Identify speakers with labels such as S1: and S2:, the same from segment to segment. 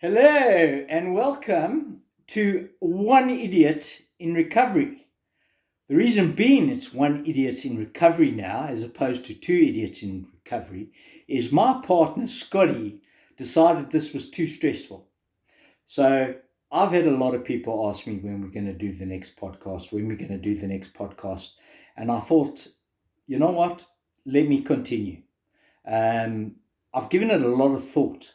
S1: Hello and welcome to One Idiot in Recovery. The reason being it's one idiot in recovery now as opposed to two idiots in recovery is my partner Scotty decided this was too stressful. So I've had a lot of people ask me when we're going to do the next podcast, when we're going to do the next podcast. And I thought, you know what? Let me continue. I've given it a lot of thought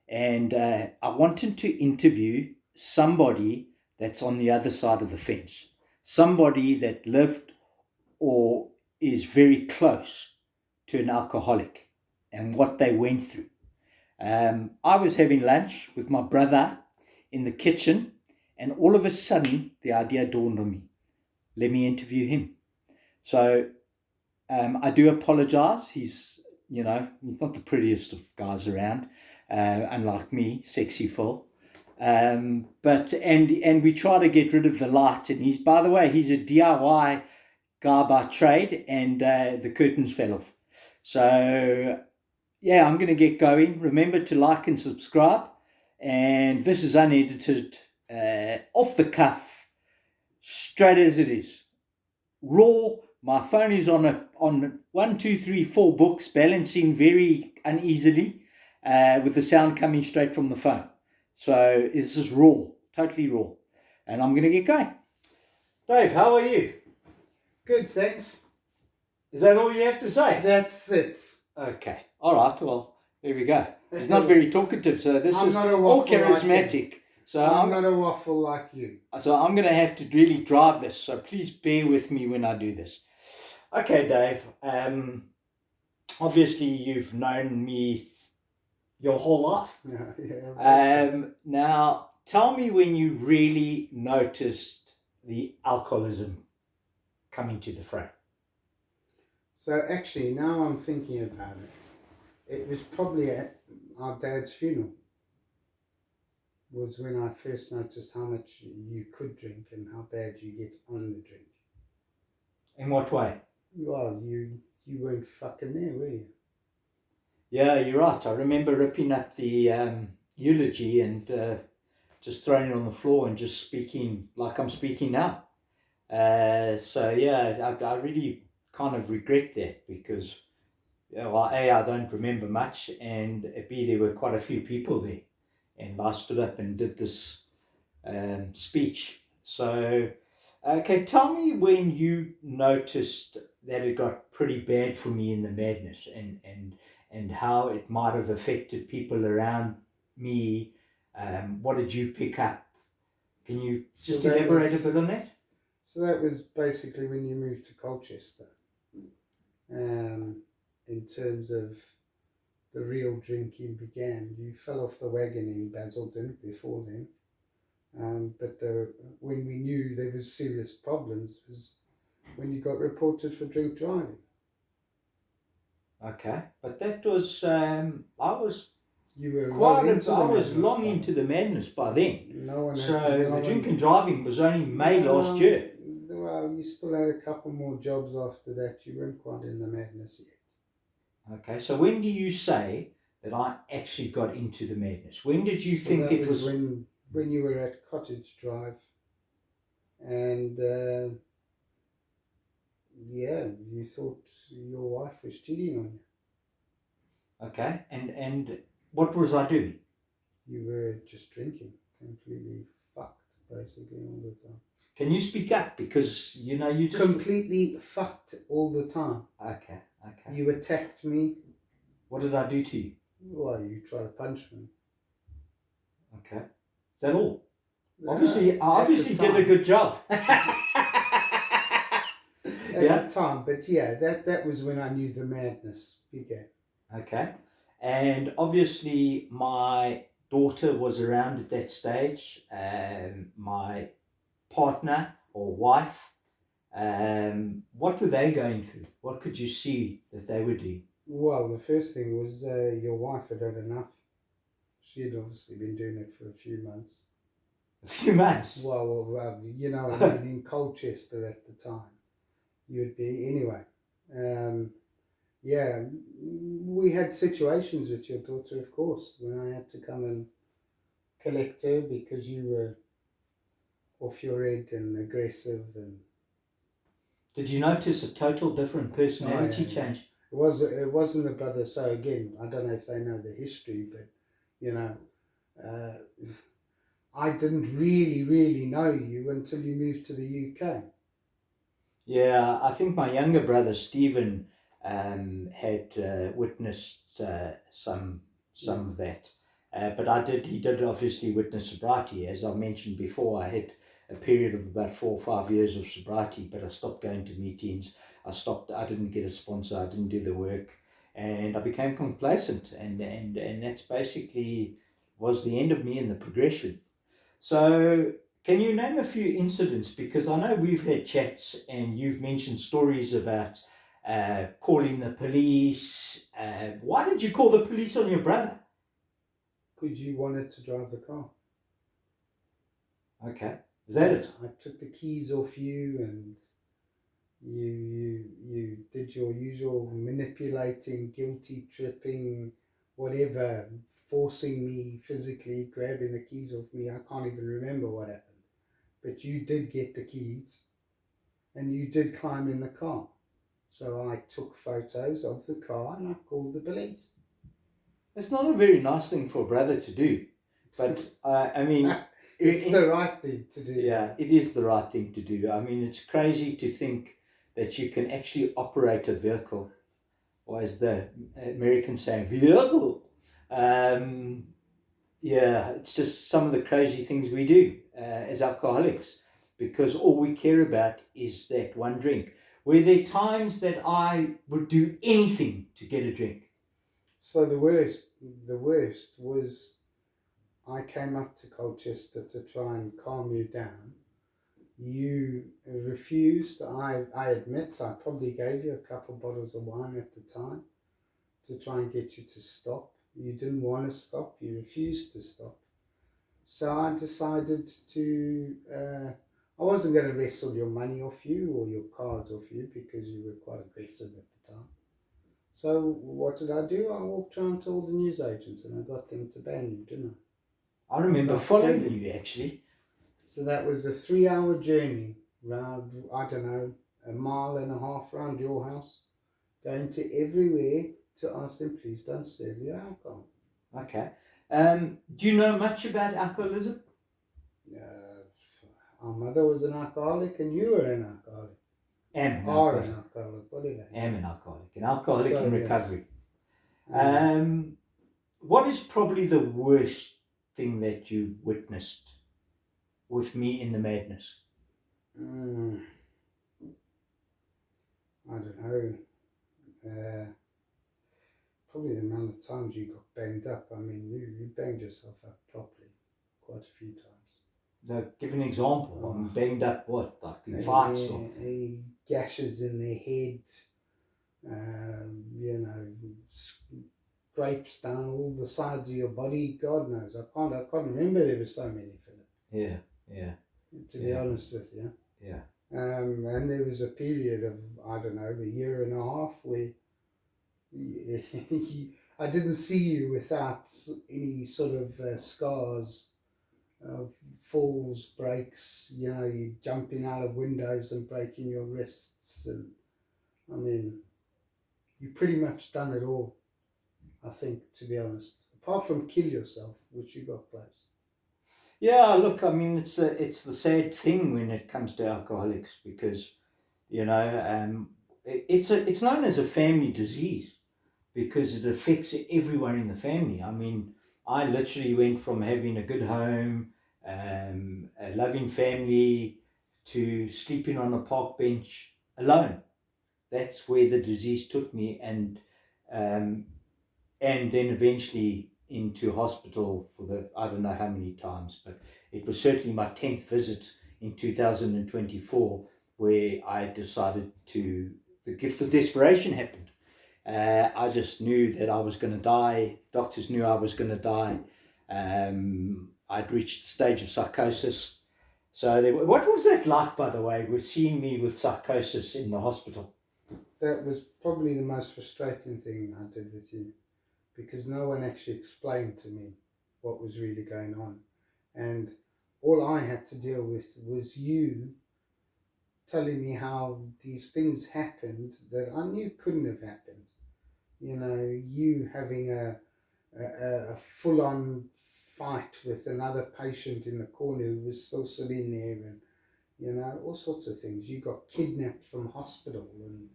S1: and I wanted to interview somebody that's on the other side of the fence, somebody that lived or is very close to an alcoholic and what they went through. I was having lunch with my brother in the kitchen, and all of a sudden, the idea dawned on me, let me interview him. So I do apologize. He's not the prettiest of guys around, unlike me, sexy Phil. But we try to get rid of the light. And by the way, he's a DIY guy by trade, and the curtains fell off. So yeah, I'm going to get going. Remember to like and subscribe. And this is unedited, off the cuff, straight as it is, raw. My phone is on 1, 2, 3, 4 books, balancing very uneasily, with the sound coming straight from the phone. So this is raw, totally raw, and I'm going to get going. Dave, how are you?
S2: Good, thanks.
S1: Is that all you have to say?
S2: That's it.
S1: Okay. All right. Well, there we go. He's not very talkative, so this
S2: I'm
S1: is
S2: not a
S1: all
S2: waffle
S1: charismatic. So
S2: I'm not a waffle like you.
S1: So I'm going to have to really drive this. So please bear with me when I do this. Okay, Dave. Obviously, you've known me your whole life. Now, tell me when you really noticed the alcoholism coming to the front.
S2: So actually, now I'm thinking about it, it was probably at our dad's funeral was when I first noticed how much you could drink and how bad you get on the drink.
S1: In what way?
S2: Well, you weren't fucking there, were you?
S1: Yeah, you're right. I remember ripping up the eulogy and just throwing it on the floor and just speaking like I'm speaking now. So yeah, I really kind of regret that because, well, A, I don't remember much, and B, there were quite a few people there, and I stood up and did this speech. So, okay, tell me when you noticed that it got pretty bad for me in the madness, and how it might have affected people around me. What did you pick up? Can you just elaborate a bit on that?
S2: So that was basically when you moved to Colchester. In terms of the real drinking began. You fell off the wagon in Basildon before then. But when we knew there was serious problems was when you got reported for drink driving.
S1: Okay, but that was
S2: You were
S1: I was long into the madness by then. The drink and driving was only May last year.
S2: Well, you still had a couple more jobs after that. You weren't quite in the madness yet.
S1: Okay, so when do you say that I actually got into the madness? When did you think it was?
S2: When you were at Cottage Drive, and you thought your wife was cheating on you.
S1: Okay, and what was I doing?
S2: You were just drinking, completely fucked, basically all the time.
S1: Can you speak up? Because, you just...
S2: Completely fucked all the time.
S1: Okay.
S2: You attacked me.
S1: What did I do to you?
S2: Well, you tried to punch me.
S1: Okay. Is that all? I obviously did a good job.
S2: At the time, but yeah, that was when I knew the madness began.
S1: Okay. And obviously my daughter was around at that stage. My partner or wife, what were they going through? What could you see that they were doing?
S2: Well, the first thing was your wife had had enough. She had obviously been doing it for a few months.
S1: A few months?
S2: Well, you know what I mean, in Colchester at the time. You'd be, anyway. We had situations with your daughter, of course, when I had to come and collector because you were off your head and aggressive, and
S1: Did you notice a total different personality change?
S2: It wasn't the brother. So again, I don't know if they know the history, but uh, I didn't really know you until you moved to the UK.
S1: Yeah, I think my younger brother Stephen had witnessed some of that, but he did obviously witness sobriety. As I mentioned before, I had a period of about 4 or 5 years of sobriety, but I stopped going to meetings. I didn't get a sponsor. I didn't do the work, and I became complacent, and that's basically was the end of me in the progression. So, can you name a few incidents? Because I know we've had chats and you've mentioned stories about calling the police. Why did you call the police on your brother?
S2: Because you wanted to drive the car.
S1: Okay, is that it?
S2: I took the keys off you, and you did your usual manipulating, guilty tripping, whatever, forcing me physically, grabbing the keys off me. I can't even remember what happened, but you did get the keys, and you did climb in the car. So I took photos of the car and I called the police.
S1: It's not a very nice thing for a brother to do, but I mean,
S2: it's the right thing to do.
S1: Yeah, it is the right thing to do. I mean, it's crazy to think that you can actually operate a vehicle, or as the Americans say, vehicle. Yeah, it's just some of the crazy things we do as alcoholics, because all we care about is that one drink. Were there times that I would do anything to get a drink?
S2: So the worst was I came up to Colchester to try and calm you down. You refused. I admit I probably gave you a couple bottles of wine at the time to try and get you to stop. You didn't want to stop. You refused to stop. So I decided to. I wasn't going to wrestle your money off you or your cards off you because you were quite aggressive at the time. So what did I do? I walked around to all the newsagents and I got them to ban you, didn't I?
S1: I remember following you actually.
S2: So that was a 3-hour journey round, I don't know, 1.5 miles round your house, going to everywhere to ask them, please don't serve your alcohol.
S1: Okay. Do you know much about alcoholism?
S2: Our mother was an alcoholic and you were an alcoholic.
S1: Am
S2: an alcoholic, whatever.
S1: Am an alcoholic in recovery.
S2: Yes.
S1: What is probably the worst thing that you witnessed with me in the madness?
S2: I don't know. Probably the amount of times you got banged up. I mean, you banged yourself up properly quite a few times.
S1: Now, give an example. I'm banged up what? Like in fights or?
S2: Gashes in their head, scrapes down all the sides of your body. God knows. I can't remember there were so many, Philip.
S1: Yeah.
S2: To be honest with you.
S1: Yeah.
S2: And there was a period of, I don't know, 1.5 years where I didn't see you without any sort of scars of falls, breaks, you jumping out of windows and breaking your wrists. And I mean, you pretty much done it all, I think, to be honest. Apart from kill yourself, which you got close.
S1: Yeah, look, I mean, it's the sad thing when it comes to alcoholics because, it's known as a family disease because it affects everyone in the family. I mean, I literally went from having a good home, a loving family, to sleeping on a park bench alone. That's where the disease took me, and then eventually into hospital for I don't know how many times, but it was certainly my 10th visit in 2024 where I decided the gift of desperation happened. I just knew that I was going to die. Doctors knew I was going to die. I'd reached the stage of psychosis. So what was that like, by the way, with seeing me with psychosis in the hospital?
S2: That was probably the most frustrating thing I did with you, because no one actually explained to me what was really going on. And all I had to deal with was you telling me how these things happened that I knew couldn't have happened. You know, you having a full on fight with another patient in the corner who was still sitting there, and, you know, all sorts of things. You got kidnapped from hospital, and,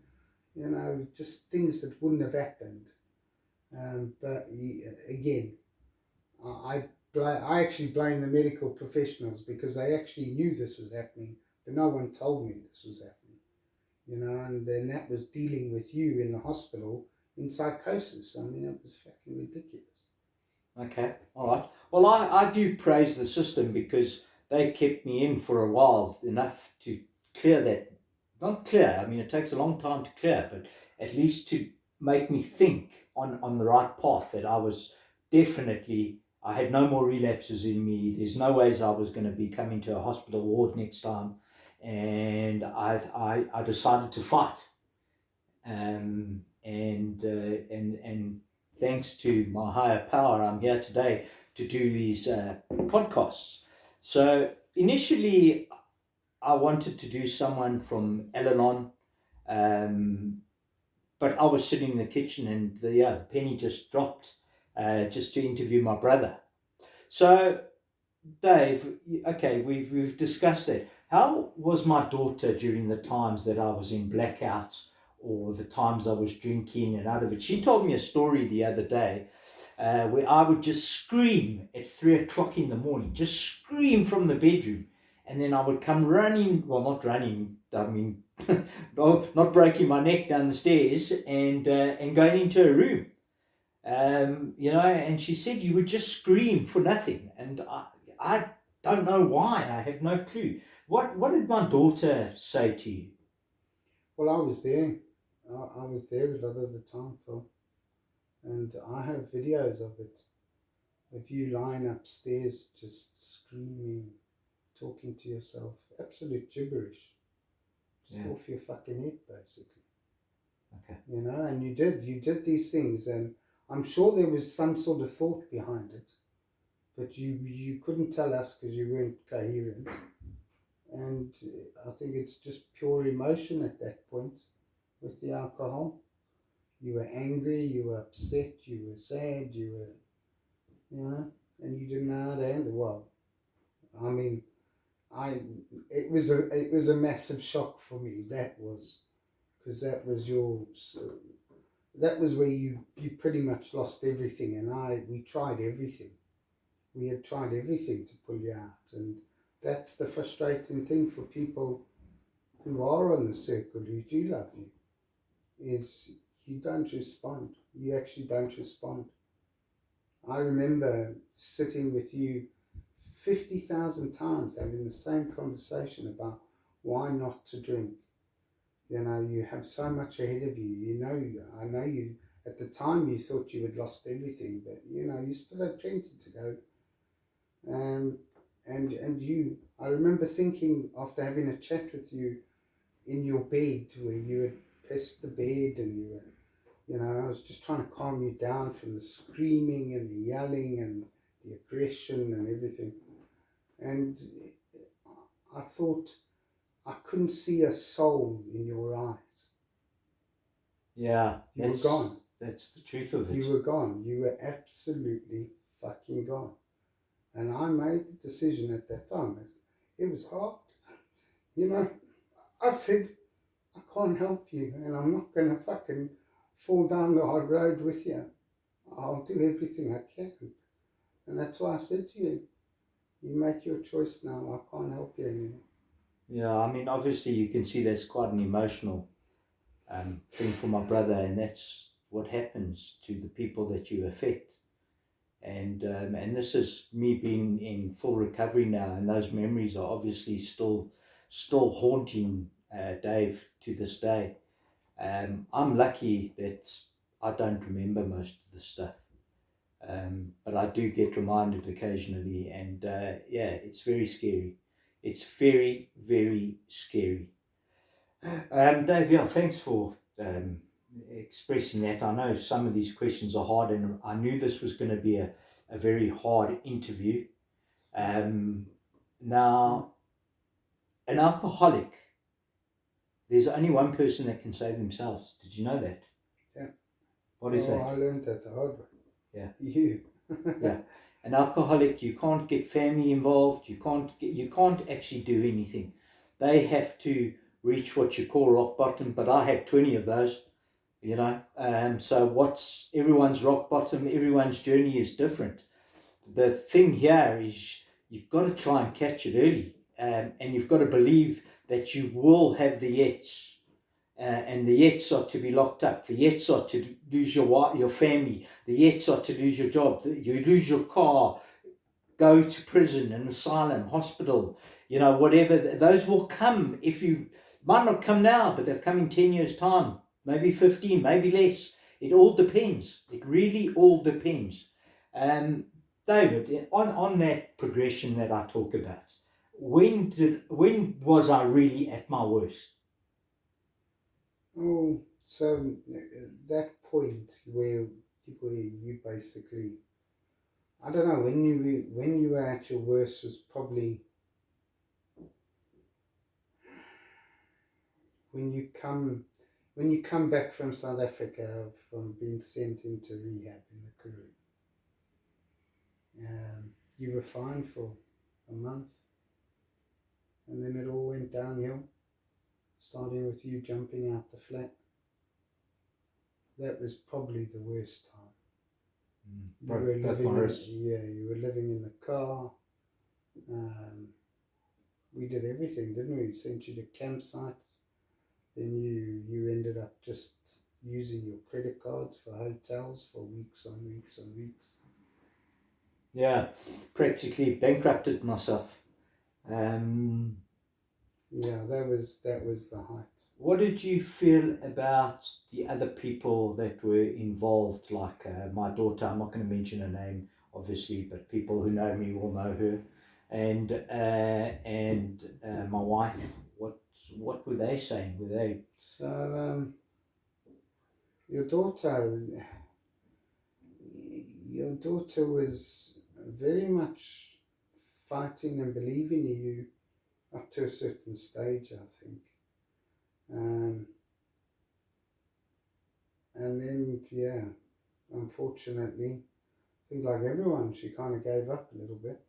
S2: you know, just things that wouldn't have happened. But again, I actually blame the medical professionals, because they actually knew this was happening, but no one told me this was happening. You know, and then that was dealing with you in the hospital in psychosis. I mean, it was fucking ridiculous.
S1: Okay, all right. Well, I do praise the system, because they kept me in for a while, enough to clear that. Not clear, I mean, it takes a long time to clear, but at least to make me think on the right path, that I was definitely, I had no more relapses in me. There's no ways I was going to be coming to a hospital ward next time. And I decided to fight. And thanks to my higher power, I'm here today to do these podcasts. So initially, I wanted to do someone from Al-Anon, but I was sitting in the kitchen, and the penny just dropped, just to interview my brother. So, Dave, okay, we've discussed it. How was my daughter during the times that I was in blackouts, or the times I was drinking and out of it? She told me a story the other day, where I would just scream at 3 o'clock in the morning, just scream from the bedroom. And then I would come running, well, not running, I mean, not breaking my neck down the stairs, and going into a room. You know, and she said you would just scream for nothing. And I don't know why. I have no clue. What did my daughter say to you?
S2: Well, I was there. I was there a lot of the time, Phil. And I have videos of it. Of you lying upstairs just screaming, talking to yourself. Absolute gibberish. Just off your fucking head, basically.
S1: Okay.
S2: You know, and you did these things, and I'm sure there was some sort of thought behind it, but you couldn't tell us because you weren't coherent. And I think it's just pure emotion at that point with the alcohol. You were angry, you were upset, you were sad, you were, you know, and you didn't know how to handle. Well, I mean, it was a massive shock for me. That was, because that was that was where you pretty much lost everything, and we tried everything. We had tried everything to pull you out, and that's the frustrating thing for people who are on the circle, who do love you, is you don't respond. You actually don't respond. I remember sitting with you 50,000 times having the same conversation about why not to drink. You know, you have so much ahead of you. You know, I know you, at the time you thought you had lost everything, but, you know, you still had plenty to go. And you, I remember thinking, after having a chat with you in your bed, where you had pissed the bed, and you were, you know, I was just trying to calm you down from the screaming and the yelling and the aggression and everything. And I thought I couldn't see a soul in your eyes.
S1: Yeah,
S2: you were gone.
S1: That's the truth of it.
S2: You were gone. You were absolutely fucking gone. And I made the decision at that time. It was hard. You know, I said, I can't help you, and I'm not going to fucking fall down the hard road with you. I'll do everything I can. And that's why I said to you, you make your choice now. I can't help you anymore.
S1: Yeah, I mean, obviously you can see that's quite an emotional thing for my brother, and that's what happens to the people that you affect. And this is me being in full recovery now, and those memories are obviously still haunting Dave to this day. I'm lucky that I don't remember most of the stuff, but I do get reminded occasionally, and yeah, it's very scary. It's very, very scary. Dave, yeah, thanks for expressing that. I know some of these questions are hard, and I knew this was going to be a very hard interview. Now, an alcoholic, there's only one person that can save themselves. Did you know that?
S2: Yeah.
S1: What is that?
S2: I learned that the hard way.
S1: Yeah.
S2: You.
S1: Yeah. An alcoholic, you can't get family involved. You can't actually do anything. They have to reach what you call rock bottom. But I had 20 of those. So what's everyone's rock bottom? Everyone's journey is different. The thing here is you've got to try and catch it early, and you've got to believe that you will have the yets. And the yets are to be locked up. The yets are to lose your family. The yets are to lose your job. You lose your car, go to prison, an asylum, hospital, whatever. Those will come. If you might not come now, but they'll come in 10 years' time, maybe 15, maybe less. It all depends. It really all depends. David, on that progression that I talk about, when was I really at my worst?
S2: Oh, so that point where you basically, I don't know, when you were at your worst was probably when you come back from South Africa from being sent into rehab in the Karoo. You were fine for a month, and then it all went downhill, starting with you jumping out the flat. That was probably the worst time. You were living in the car. We did everything, didn't we? Sent you to campsites. Then you ended up just using your credit cards for hotels for weeks on weeks on weeks.
S1: Yeah, practically bankrupted myself.
S2: Yeah, that was the height.
S1: What did you feel about the other people that were involved? Like my daughter, I'm not going to mention her name, obviously, but people who know me will know her, and my wife. What were they saying? Were they
S2: so? Your daughter was very much fighting and believing in you up to a certain stage, I think. And then, yeah, unfortunately, I think like everyone, she kind of gave up a little bit.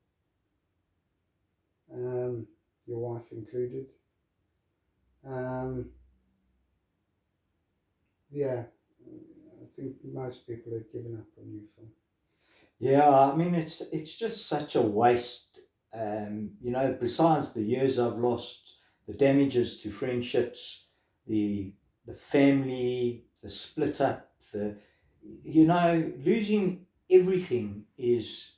S2: Your wife included. Yeah, I think most people have given up on you, Phil.
S1: Yeah, I mean it's just such a waste. Besides the years I've lost, the damages to friendships, the family, the split up, losing everything is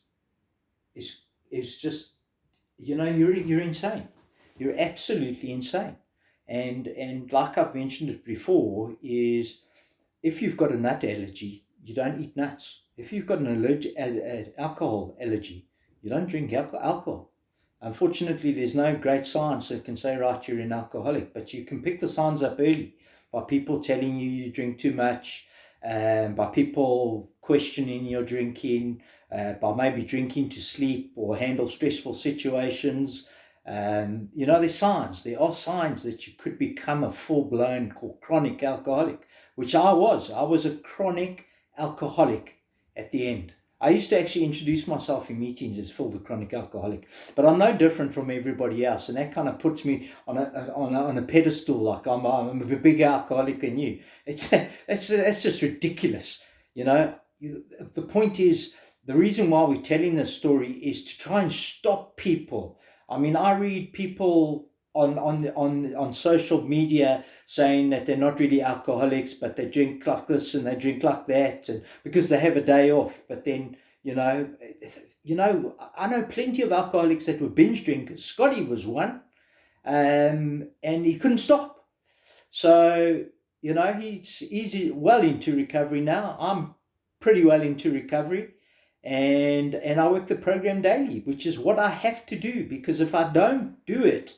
S1: just you're insane. You're absolutely insane. And like I've mentioned it before, is if you've got a nut allergy, you don't eat nuts. If you've got an alcohol allergy, you don't drink alcohol. Unfortunately, there's no great science that can say, right, you're an alcoholic, but you can pick the signs up early by people telling you drink too much, by people questioning your drinking, by maybe drinking to sleep or handle stressful situations. There's signs. There are signs that you could become a full-blown chronic alcoholic, which I was. I was a chronic alcoholic at the end. I used to actually introduce myself in meetings as Phil the chronic alcoholic, but I'm no different from everybody else, and that kind of puts me on a pedestal, like I'm a bigger alcoholic than you. It's just ridiculous, The point is, the reason why we're telling this story is to try and stop people. I mean, I read people on social media saying that they're not really alcoholics, but they drink like this and they drink like that, and because they have a day off. But then I know plenty of alcoholics that were binge drinkers. Scotty was one, and he couldn't stop. So he's well into recovery now. I'm pretty well into recovery. And I work the program daily, which is what I have to do, because if I don't do it,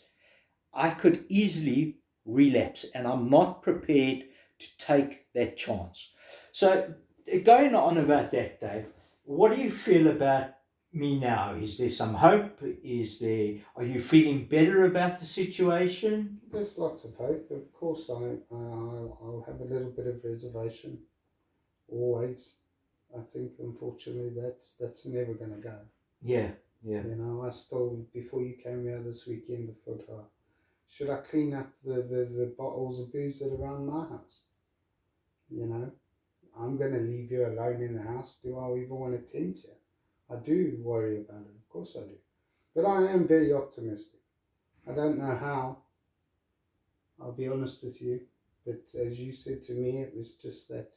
S1: I could easily relapse, and I'm not prepared to take that chance. So going on about that, Dave, what do you feel about me now? Is there some hope? Are you feeling better about the situation?
S2: There's lots of hope. Of course, I'll have a little bit of reservation, always. I think, unfortunately, that's never going to go.
S1: Yeah, yeah.
S2: You know, I still, before you came here this weekend, I thought, oh, should I clean up the bottles of booze that are around my house? You know, I'm going to leave you alone in the house. Do I even want to tend you? I do worry about it, of course I do. But I am very optimistic. I don't know how, I'll be honest with you. But as you said to me, it was just that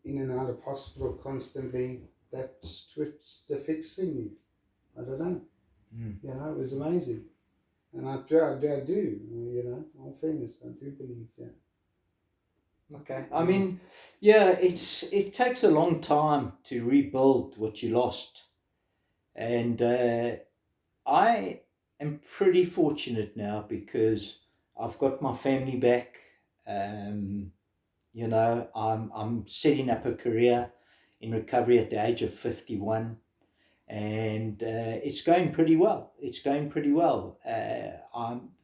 S2: in and out of hospital constantly, that's the fixing you. I don't know. You know, it was amazing. And I do, you know, all fairness, I do believe that.
S1: Okay. I mean, yeah, it takes a long time to rebuild what you lost. And I am pretty fortunate now because I've got my family back. You know, I'm setting up a career in recovery at the age of 51, and it's going pretty well. It's going pretty well.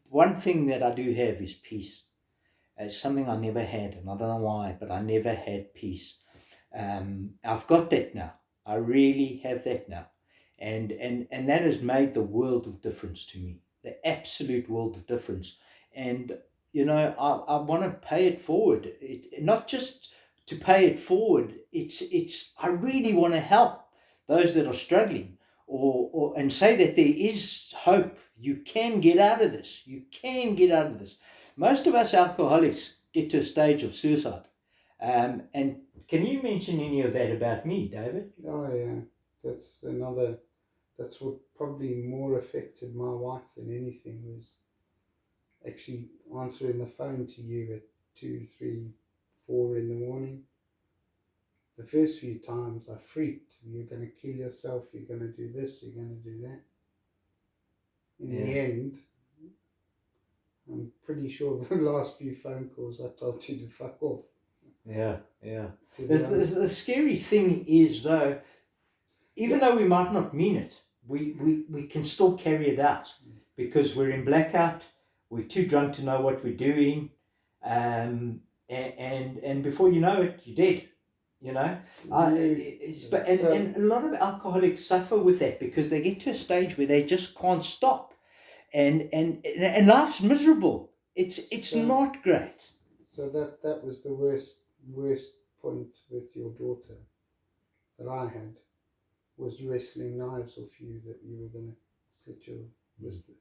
S1: One thing that I do have is peace. It's something I never had, and I don't know why, but I never had peace. I've got that now. I really have that now, and that has made the world of difference to me. The absolute world of difference. And you know, I want to pay it forward. Not just to pay it forward. It's I really want to help those that are struggling, or and say that there is hope. You can get out of this. You can get out of this. Most of us alcoholics get to a stage of suicide. And can you mention any of that about me, David?
S2: Oh yeah, that's what probably more affected my wife than anything, was actually answering the phone to you at 2, 3, 4 in the morning. The first few times I freaked. You're going to kill yourself, you're going to do this, you're going to do that. In the end, I'm pretty sure the last few phone calls I told you to fuck off.
S1: Yeah. The scary thing is, though, even though we might not mean it, we can still carry it out because we're in blackout, we're too drunk to know what we're doing, and before you know it, you're dead. You know, and a lot of alcoholics suffer with that because they get to a stage where they just can't stop. And life's miserable. It's not great.
S2: So that was the worst point with your daughter that I had, was wrestling knives off you that you were going to slit your wrist with.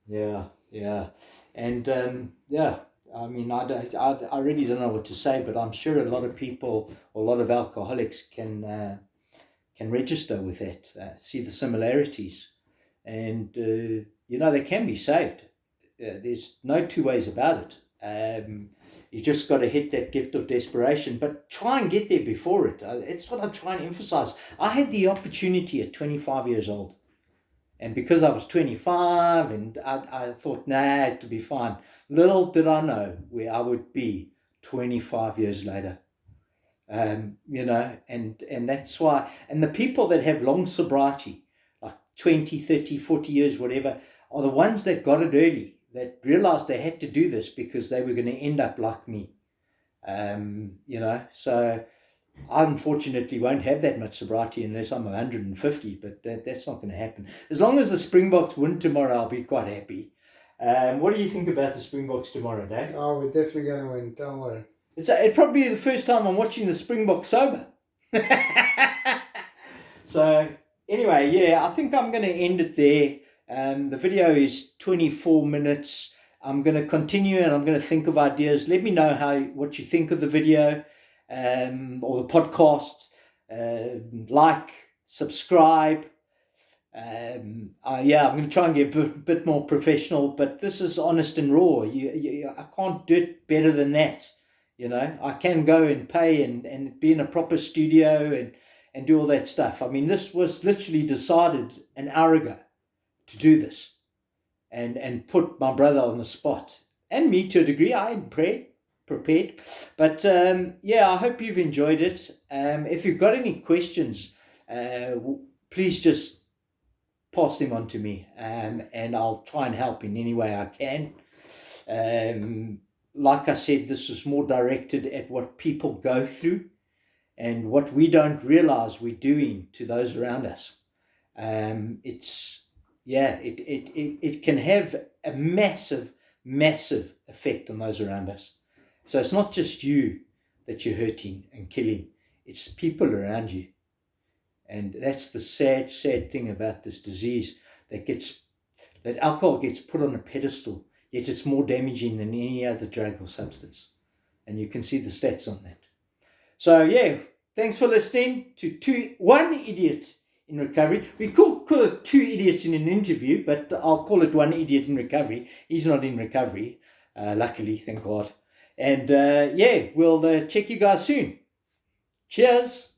S1: Yeah, and yeah. I mean, I really don't know what to say, but I'm sure a lot of people, or a lot of alcoholics can register with that, see the similarities. And you know, they can be saved. There's no two ways about it. You just got to hit that gift of desperation, but try and get there before it. It's what I'm trying to emphasize. I had the opportunity at 25 years old, and because I was 25 and I thought, nah, it'll be fine. Little did I know where I would be 25 years later. You know, and that's why, and the people that have long sobriety, 20, 30, 40 years, whatever, are the ones that got it early, that realized they had to do this because they were going to end up like me. You know, so I unfortunately won't have that much sobriety unless I'm 150, but that's not going to happen. As long as the Springboks win tomorrow, I'll be quite happy. What do you think about the Springboks tomorrow, Dave?
S2: Oh, we're definitely going to win, don't worry.
S1: It'd probably be the first time I'm watching the Springboks sober. So anyway, yeah, I think I'm going to end it there. The video is 24 minutes. I'm going to continue and I'm going to think of ideas. Let me know what you think of the video or the podcast. Like, subscribe. I'm going to try and get a bit more professional, but this is honest and raw. I can't do it better than that. You know, I can go and pay and be in a proper studio and do all that stuff. I mean, this was literally decided an hour ago to do this and put my brother on the spot, and me to a degree. I hadn't prepared. But I hope you've enjoyed it. If you've got any questions, please just pass them on to me, and I'll try and help in any way I can. Like I said, this is more directed at what people go through and what we don't realize we're doing to those around us. It can have a massive, massive effect on those around us. So it's not just you that you're hurting and killing, it's people around you. And that's the sad, sad thing about this disease, that alcohol gets put on a pedestal, yet it's more damaging than any other drug or substance. And you can see the stats on that. So yeah, thanks for listening to One Idiot in Recovery. We could call it Two Idiots in an Interview, but I'll call it One Idiot in Recovery. He's not in recovery, luckily, thank God. And we'll check you guys soon. Cheers.